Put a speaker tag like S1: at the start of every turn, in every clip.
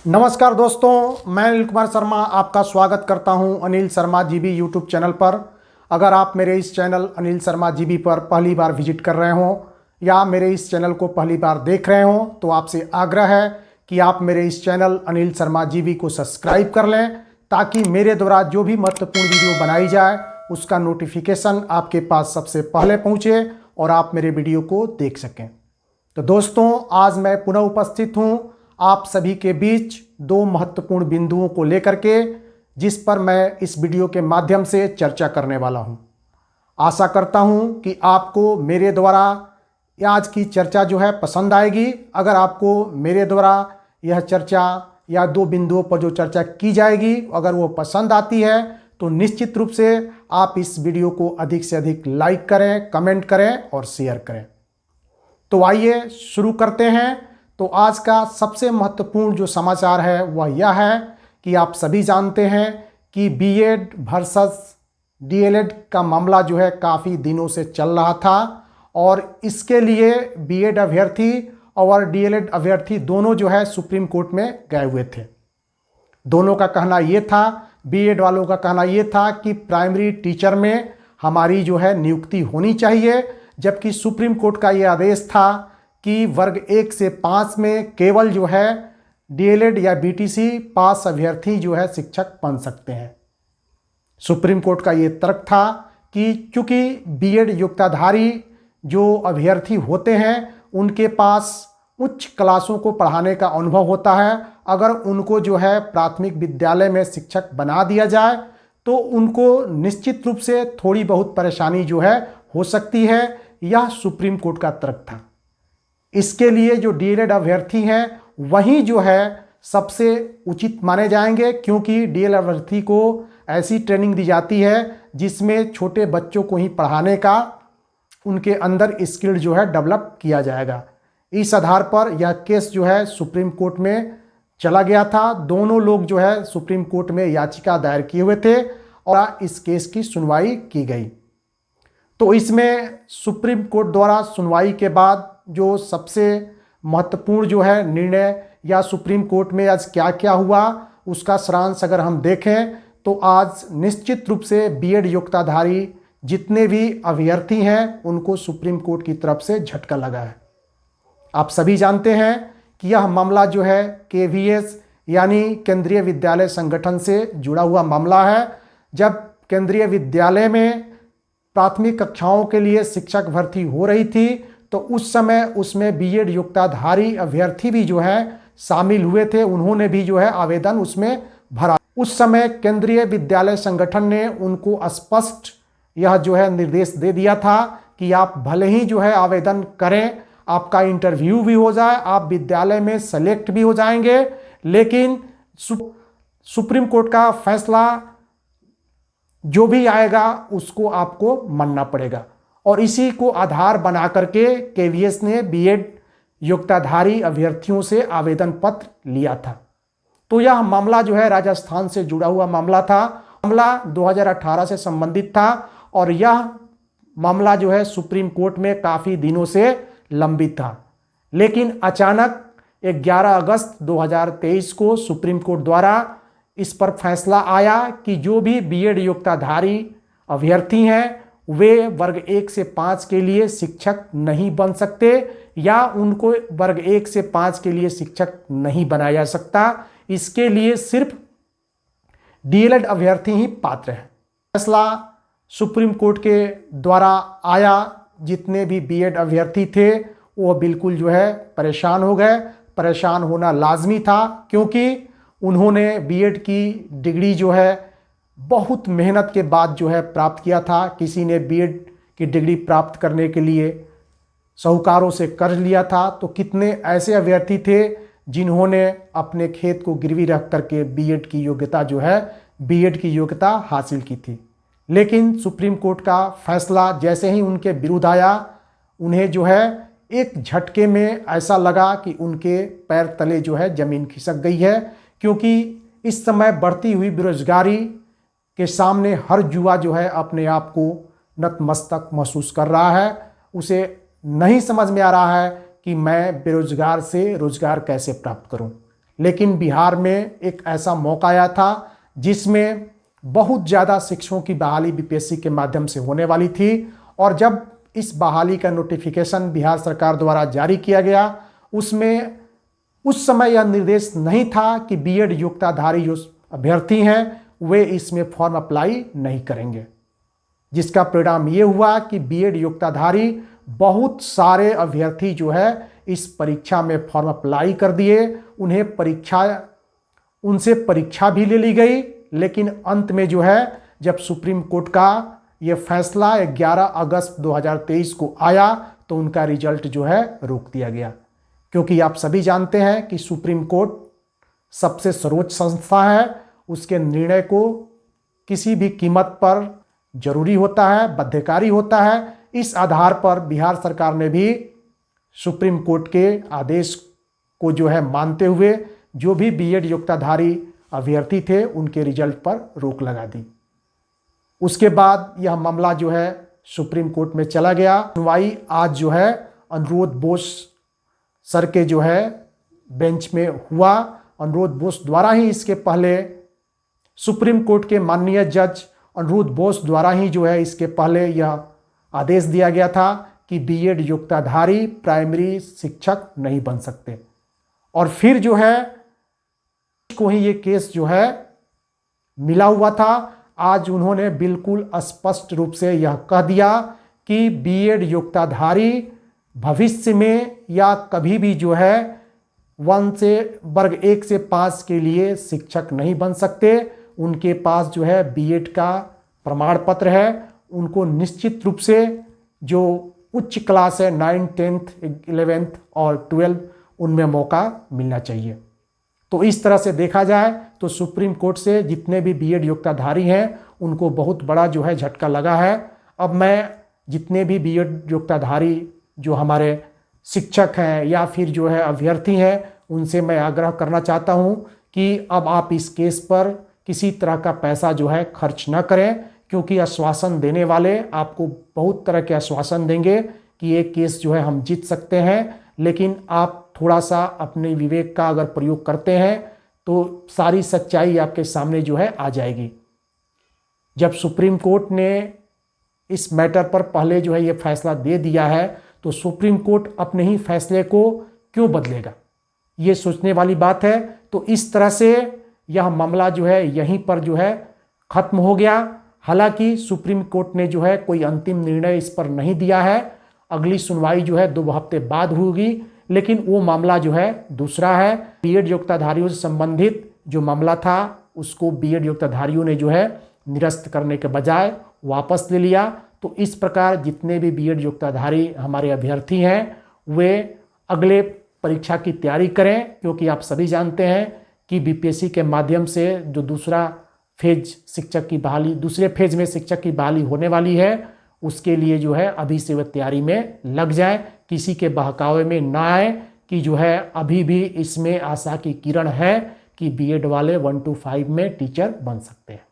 S1: नमस्कार दोस्तों, मैं अनिल कुमार शर्मा आपका स्वागत करता हूं Anil Sharma GB YouTube channel पर। अगर आप मेरे इस चैनल अनिल शर्मा जीबी पर पहली बार विजिट कर रहे हों या मेरे इस चैनल को पहली बार देख रहे हों तो आपसे आग्रह है कि आप मेरे इस चैनल अनिल शर्मा जीबी को सब्सक्राइब कर लें, ताकि मेरे द्वारा जो भी महत्वपूर्ण वीडियो बनाई जाए उसका नोटिफिकेशन आपके पास सबसे पहले पहुँचे और आप मेरे वीडियो को देख सकें। तो दोस्तों, आज मैं पुनः उपस्थित हूँ आप सभी के बीच दो महत्वपूर्ण बिंदुओं को लेकर के, जिस पर मैं इस वीडियो के माध्यम से चर्चा करने वाला हूं। आशा करता हूं कि आपको मेरे द्वारा आज की चर्चा जो है पसंद आएगी। अगर आपको मेरे द्वारा यह चर्चा या दो बिंदुओं पर जो चर्चा की जाएगी अगर वो पसंद आती है तो निश्चित रूप से आप इस वीडियो को अधिक से अधिक लाइक करें, कमेंट करें और शेयर करें। तो आइए शुरू करते हैं। तो आज का सबसे महत्वपूर्ण जो समाचार है वह यह है कि आप सभी जानते हैं कि बीएड वर्सेस डीएलएड का मामला जो है काफ़ी दिनों से चल रहा था और इसके लिए बीएड अभ्यर्थी और डीएलएड अभ्यर्थी दोनों जो है सुप्रीम कोर्ट में गए हुए थे। दोनों का कहना ये था, बीएड वालों का कहना ये था कि प्राइमरी टीचर में हमारी जो है नियुक्ति होनी चाहिए, जबकि सुप्रीम कोर्ट का ये आदेश था कि वर्ग 1 से 5 में केवल जो है डीएलएड या बीटीसी पास अभ्यर्थी जो है शिक्षक बन सकते हैं। सुप्रीम कोर्ट का ये तर्क था कि चूंकि बीएड योग्यताधारी जो अभ्यर्थी होते हैं उनके पास उच्च क्लासों को पढ़ाने का अनुभव होता है, अगर उनको जो है प्राथमिक विद्यालय में शिक्षक बना दिया जाए तो उनको निश्चित रूप से थोड़ी बहुत परेशानी जो है हो सकती है। यह सुप्रीम कोर्ट का तर्क था। इसके लिए जो डीएलएड अभ्यर्थी हैं वही जो है सबसे उचित माने जाएंगे, क्योंकि डीएलएड अभ्यर्थी को ऐसी ट्रेनिंग दी जाती है जिसमें छोटे बच्चों को ही पढ़ाने का उनके अंदर स्किल जो है डेवलप किया जाएगा। इस आधार पर यह केस जो है सुप्रीम कोर्ट में चला गया था। दोनों लोग जो है सुप्रीम कोर्ट में याचिका दायर किए हुए थे और इस केस की सुनवाई की गई। तो इसमें सुप्रीम कोर्ट द्वारा सुनवाई के बाद जो सबसे महत्वपूर्ण जो है निर्णय या सुप्रीम कोर्ट में आज क्या क्या हुआ उसका सारांश अगर हम देखें तो आज निश्चित रूप से बीएड योग्यताधारी जितने भी अभ्यर्थी हैं उनको सुप्रीम कोर्ट की तरफ से झटका लगा है। आप सभी जानते हैं कि यह मामला जो है केवीएस यानी केंद्रीय विद्यालय संगठन से जुड़ा हुआ मामला है। जब केंद्रीय विद्यालय में प्राथमिक कक्षाओं के लिए शिक्षक भर्ती हो रही थी तो उस समय उसमें बीएड योग्यताधारी अभ्यर्थी भी जो है शामिल हुए थे, उन्होंने भी जो है आवेदन उसमें भरा। उस समय केंद्रीय विद्यालय संगठन ने उनको स्पष्ट यह जो है निर्देश दे दिया था कि आप भले ही जो है आवेदन करें, आपका इंटरव्यू भी हो जाए, आप विद्यालय में सेलेक्ट भी हो जाएंगे, लेकिन सुप्रीम कोर्ट का फैसला जो भी आएगा उसको आपको मानना पड़ेगा। और इसी को आधार बना करके केवीएस ने बीएड योग्यताधारी अभ्यर्थियों से आवेदन पत्र लिया था। तो यह मामला जो है राजस्थान से जुड़ा हुआ मामला था। मामला 2018 से संबंधित था और यह मामला जो है सुप्रीम कोर्ट में काफ़ी दिनों से लंबित था। लेकिन अचानक 11 अगस्त 2023 को सुप्रीम कोर्ट द्वारा इस पर फैसला आया कि जो भी बीएड योग्यताधारी अभ्यर्थी हैं वे वर्ग 1 से 5 के लिए शिक्षक नहीं बन सकते या उनको वर्ग 1 से 5 के लिए शिक्षक नहीं बनाया जा सकता। इसके लिए सिर्फ डीएलएड अभ्यर्थी ही पात्र हैं। फैसला सुप्रीम कोर्ट के द्वारा आया। जितने भी बीएड अभ्यर्थी थे वो बिल्कुल जो है परेशान हो गए। परेशान होना लाजमी था, क्योंकि उन्होंने बीएड की डिग्री जो है बहुत मेहनत के बाद जो है प्राप्त किया था। किसी ने बीएड की डिग्री प्राप्त करने के लिए साहूकारों से कर्ज लिया था, तो कितने ऐसे अभ्यर्थी थे जिन्होंने अपने खेत को गिरवी रख करके बीएड की योग्यता जो है बीएड की योग्यता हासिल की थी। लेकिन सुप्रीम कोर्ट का फैसला जैसे ही उनके विरुद्ध आया, उन्हें जो है एक झटके में ऐसा लगा कि उनके पैर तले जो है जमीन खिसक गई है, क्योंकि इस समय बढ़ती हुई बेरोजगारी के सामने हर युवा जो है अपने आप को नतमस्तक महसूस कर रहा है। उसे नहीं समझ में आ रहा है कि मैं बेरोजगार से रोजगार कैसे प्राप्त करूं। लेकिन बिहार में एक ऐसा मौका आया था जिसमें बहुत ज़्यादा शिक्षकों की बहाली बीपीएससी के माध्यम से होने वाली थी। और जब इस बहाली का नोटिफिकेशन बिहार सरकार द्वारा जारी किया गया, उसमें उस समय यह निर्देश नहीं था कि बीएड योग्यताधारी जो अभ्यर्थी हैं वे इसमें फॉर्म अप्लाई नहीं करेंगे, जिसका परिणाम ये हुआ कि बीएड योग्यताधारी बहुत सारे अभ्यर्थी जो है इस परीक्षा में फॉर्म अप्लाई कर दिए। उनसे परीक्षा भी ले ली गई, लेकिन अंत में जो है जब सुप्रीम कोर्ट का ये फैसला 11 अगस्त 2023 को आया तो उनका रिजल्ट जो है रोक दिया गया। क्योंकि आप सभी जानते हैं कि सुप्रीम कोर्ट सबसे सर्वोच्च संस्था है, उसके निर्णय को किसी भी कीमत पर जरूरी होता है, बाध्यकारी होता है। इस आधार पर बिहार सरकार ने भी सुप्रीम कोर्ट के आदेश को जो है मानते हुए जो भी बीएड योग्यताधारी अभ्यर्थी थे उनके रिजल्ट पर रोक लगा दी। उसके बाद यह मामला जो है सुप्रीम कोर्ट में चला गया। सुनवाई आज जो है अनुरोध बोस सर के जो है बेंच में हुआ। अनुरोध बोस द्वारा ही इसके पहले सुप्रीम कोर्ट के माननीय जज अनुरोध बोस द्वारा ही जो है इसके पहले यह आदेश दिया गया था कि बीएड योग्यताधारी प्राइमरी शिक्षक नहीं बन सकते। और फिर जो है को ही ये केस जो है मिला हुआ था। आज उन्होंने बिल्कुल स्पष्ट रूप से यह कह दिया कि बीएड योग्यताधारी भविष्य में या कभी भी जो है वर्ग 1 से 5 के लिए शिक्षक नहीं बन सकते। उनके पास जो है बीएड का प्रमाण पत्र है, उनको निश्चित रूप से जो उच्च क्लास है 9, 10th, 11th और 12 उनमें मौका मिलना चाहिए। तो इस तरह से देखा जाए तो सुप्रीम कोर्ट से जितने भी बीएड योग्यताधारी हैं उनको बहुत बड़ा जो है झटका लगा है। अब मैं जितने भी बीएड योग्यताधारी जो हमारे शिक्षक हैं या फिर जो है अभ्यर्थी हैं उनसे मैं आग्रह करना चाहता हूं कि अब आप इस केस पर किसी तरह का पैसा जो है खर्च न करें, क्योंकि आश्वासन देने वाले आपको बहुत तरह के आश्वासन देंगे कि ये केस जो है हम जीत सकते हैं, लेकिन आप थोड़ा सा अपने विवेक का अगर प्रयोग करते हैं तो सारी सच्चाई आपके सामने जो है आ जाएगी। जब सुप्रीम कोर्ट ने इस मैटर पर पहले जो है ये फैसला दे दिया है तो सुप्रीम कोर्ट अपने ही फैसले को क्यों बदलेगा, ये सोचने वाली बात है। तो इस तरह से यह मामला जो है यहीं पर जो है खत्म हो गया। हालांकि सुप्रीम कोर्ट ने जो है कोई अंतिम निर्णय इस पर नहीं दिया है। अगली सुनवाई जो है 2 हफ्ते बाद होगी, लेकिन वो मामला जो है दूसरा है। बीएड योग्यताधारियों से संबंधित जो मामला था उसको बीएड योग्यताधारियों ने जो है निरस्त करने के बजाय वापस ले लिया। तो इस प्रकार जितने भी बीएड योग्यताधारी हमारे अभ्यर्थी हैं वे अगले परीक्षा की तैयारी करें, क्योंकि आप सभी जानते हैं कि बीपीएससी के माध्यम से जो दूसरे फेज में शिक्षक की बहाली होने वाली है उसके लिए जो है अभी से वह तैयारी में लग जाए, किसी के बहकावे में ना आए कि जो है अभी भी इसमें आशा की किरण है कि बीएड वाले 1 to 5 में टीचर बन सकते हैं।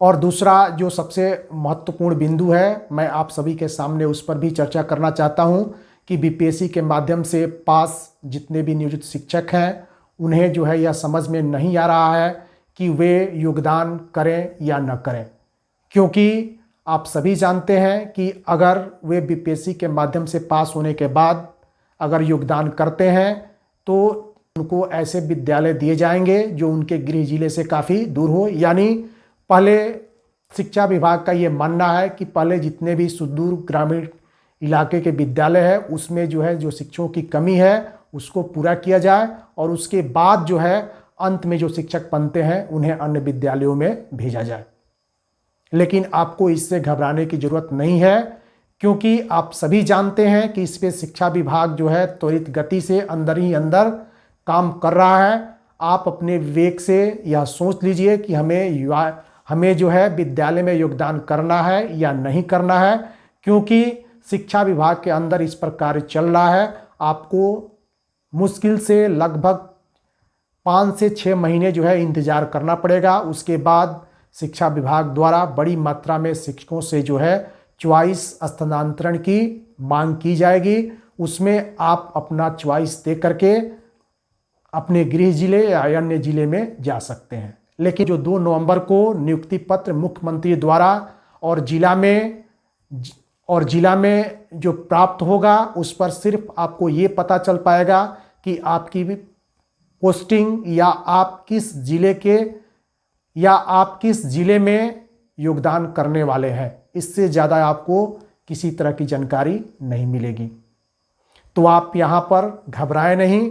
S1: और दूसरा जो सबसे महत्वपूर्ण बिंदु है, मैं आप सभी के सामने उस पर भी चर्चा करना चाहता हूं कि बीपीएससी के माध्यम से पास जितने भी नियोजित शिक्षक हैं उन्हें जो है यह समझ में नहीं आ रहा है कि वे योगदान करें या न करें, क्योंकि आप सभी जानते हैं कि अगर वे बीपीएससी के माध्यम से पास होने के बाद अगर योगदान करते हैं तो उनको ऐसे विद्यालय दिए जाएंगे जो उनके गृह जिले से काफ़ी दूर हो। यानी पहले शिक्षा विभाग का ये मानना है कि पहले जितने भी सुदूर ग्रामीण इलाके के विद्यालय है उसमें जो है जो शिक्षकों की कमी है उसको पूरा किया जाए और उसके बाद जो है अंत में जो शिक्षक बनते हैं उन्हें अन्य विद्यालयों में भेजा जाए। लेकिन आपको इससे घबराने की ज़रूरत नहीं है, क्योंकि आप सभी जानते हैं कि इस पर शिक्षा विभाग जो है त्वरित गति से अंदर ही अंदर काम कर रहा है। आप अपने विवेक से यह सोच लीजिए कि हमें जो है विद्यालय में योगदान करना है या नहीं करना है, क्योंकि शिक्षा विभाग के अंदर इस पर कार्य चल रहा है। आपको मुश्किल से लगभग 5 से 6 महीने जो है इंतज़ार करना पड़ेगा। उसके बाद शिक्षा विभाग द्वारा बड़ी मात्रा में शिक्षकों से जो है चॉइस स्थानांतरण की मांग की जाएगी। उसमें आप अपना चॉइस दे करके अपने गृह जिले या अन्य जिले में जा सकते हैं। लेकिन जो 2 नवंबर को नियुक्ति पत्र मुख्यमंत्री द्वारा और जिला में जो प्राप्त होगा, उस पर सिर्फ आपको ये पता चल पाएगा कि आपकी पोस्टिंग या आप किस जिले में योगदान करने वाले हैं। इससे ज़्यादा आपको किसी तरह की जानकारी नहीं मिलेगी। तो आप यहाँ पर घबराएं नहीं।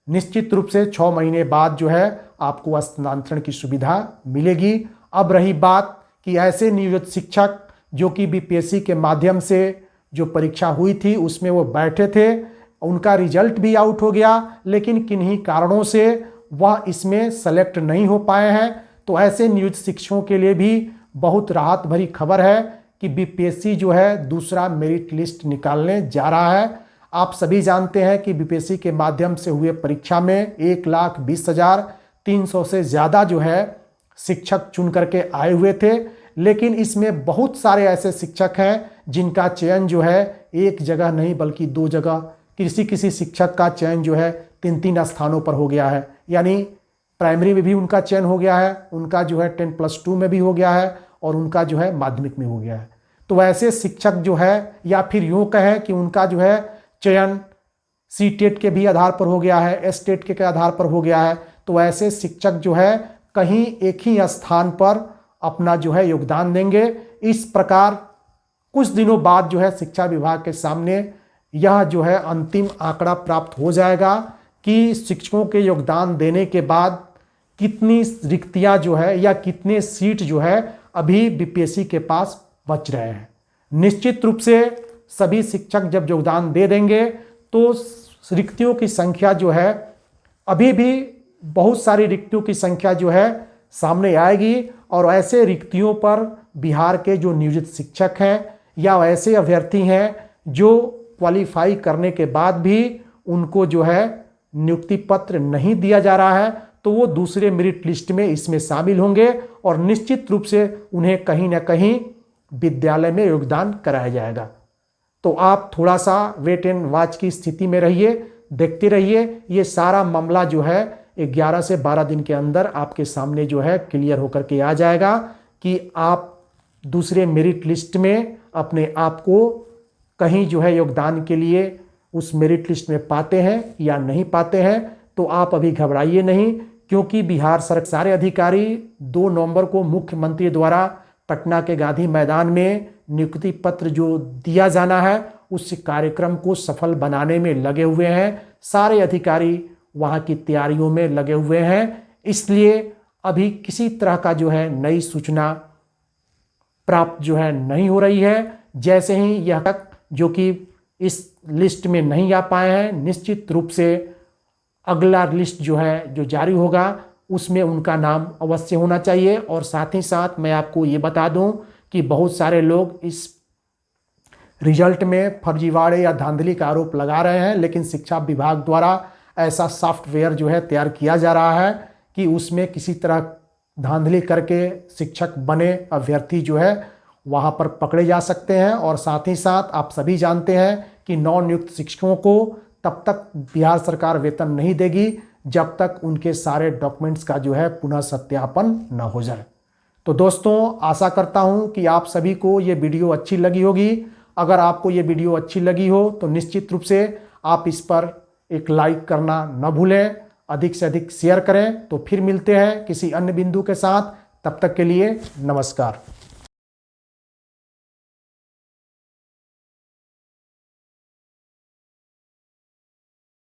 S1: निश्चित रूप से 6 महीने बाद जो है आपको स्थानांतरण की सुविधा मिलेगी। अब रही बात कि ऐसे नियोजित शिक्षक जो कि बीपीएससी के माध्यम से जो परीक्षा हुई थी उसमें वो बैठे थे, उनका रिजल्ट भी आउट हो गया, लेकिन किन्हीं कारणों से वह इसमें सेलेक्ट नहीं हो पाए हैं। तो ऐसे नियोजित शिक्षकों के लिए भी बहुत राहत भरी खबर है कि बीपीएससी जो है दूसरा मेरिट लिस्ट निकालने जा रहा है। आप सभी जानते हैं कि बीपीएससी के माध्यम से हुए परीक्षा में 1,20,300 से ज़्यादा जो है शिक्षक चुन करके आए हुए थे, लेकिन इसमें बहुत सारे ऐसे शिक्षक हैं जिनका चयन जो है एक जगह नहीं बल्कि 2 जगह, किसी शिक्षक का चयन जो है 3 स्थानों पर हो गया है। यानी प्राइमरी में भी उनका चयन हो गया है, उनका जो है 10+2 में भी हो गया है और उनका जो है माध्यमिक में हो गया है। तो ऐसे शिक्षक जो है, या फिर यूँ कहें कि उनका जो है चयन सीटेट के भी आधार पर हो गया है, एसटेट के आधार पर हो गया है। तो ऐसे शिक्षक जो है कहीं एक ही स्थान पर अपना जो है योगदान देंगे। इस प्रकार कुछ दिनों बाद जो है शिक्षा विभाग के सामने यह जो है अंतिम आंकड़ा प्राप्त हो जाएगा कि शिक्षकों के योगदान देने के बाद कितनी रिक्तियां जो है या कितने सीट जो है अभी बीपीएससी के पास बच रहे हैं। निश्चित रूप से सभी शिक्षक जब योगदान दे देंगे तो रिक्तियों की संख्या जो है, अभी भी बहुत सारी रिक्तियों की संख्या जो है सामने आएगी और ऐसे रिक्तियों पर बिहार के जो नियोजित शिक्षक हैं या ऐसे अभ्यर्थी हैं जो क्वालिफाई करने के बाद भी उनको जो है नियुक्ति पत्र नहीं दिया जा रहा है, तो वो दूसरे मेरिट लिस्ट में इसमें शामिल होंगे और निश्चित रूप से उन्हें कहीं ना कहीं विद्यालय में योगदान कराया जाएगा। तो आप थोड़ा सा वेट एंड वॉच की स्थिति में रहिए, देखते रहिए। ये सारा मामला जो है 11 से 12 दिन के अंदर आपके सामने जो है क्लियर होकर के आ जाएगा कि आप दूसरे मेरिट लिस्ट में अपने आप को कहीं जो है योगदान के लिए उस मेरिट लिस्ट में पाते हैं या नहीं पाते हैं। तो आप अभी घबराइए नहीं, क्योंकि बिहार सरकार सारे अधिकारी 2 नवंबर को मुख्यमंत्री द्वारा पटना के गांधी मैदान में नियुक्ति पत्र जो दिया जाना है उस कार्यक्रम को सफल बनाने में लगे हुए हैं। सारे अधिकारी वहाँ की तैयारियों में लगे हुए हैं। इसलिए अभी किसी तरह का जो है नई सूचना प्राप्त जो है नहीं हो रही है। जैसे ही यह तक जो कि इस लिस्ट में नहीं आ पाए हैं, निश्चित रूप से अगला लिस्ट जो है जो जारी होगा उसमें उनका नाम अवश्य होना चाहिए। और साथ ही साथ मैं आपको ये बता दूं कि बहुत सारे लोग इस रिजल्ट में फर्जीवाड़े या धांधली का आरोप लगा रहे हैं, लेकिन शिक्षा विभाग द्वारा ऐसा सॉफ्टवेयर जो है तैयार किया जा रहा है कि उसमें किसी तरह धांधली करके शिक्षक बने अभ्यर्थी जो है वहाँ पर पकड़े जा सकते हैं। और साथ ही साथ आप सभी जानते हैं कि नवनियुक्त शिक्षकों को तब तक बिहार सरकार वेतन नहीं देगी जब तक उनके सारे डॉक्यूमेंट्स का जो है पुनः सत्यापन न हो जाए। तो दोस्तों, आशा करता हूं कि आप सभी को ये वीडियो अच्छी लगी होगी। अगर आपको ये वीडियो अच्छी लगी हो तो निश्चित रूप से आप इस पर एक लाइक करना न भूलें, अधिक से अधिक शेयर करें। तो फिर मिलते हैं किसी अन्य बिंदु के साथ, तब तक के लिए नमस्कार।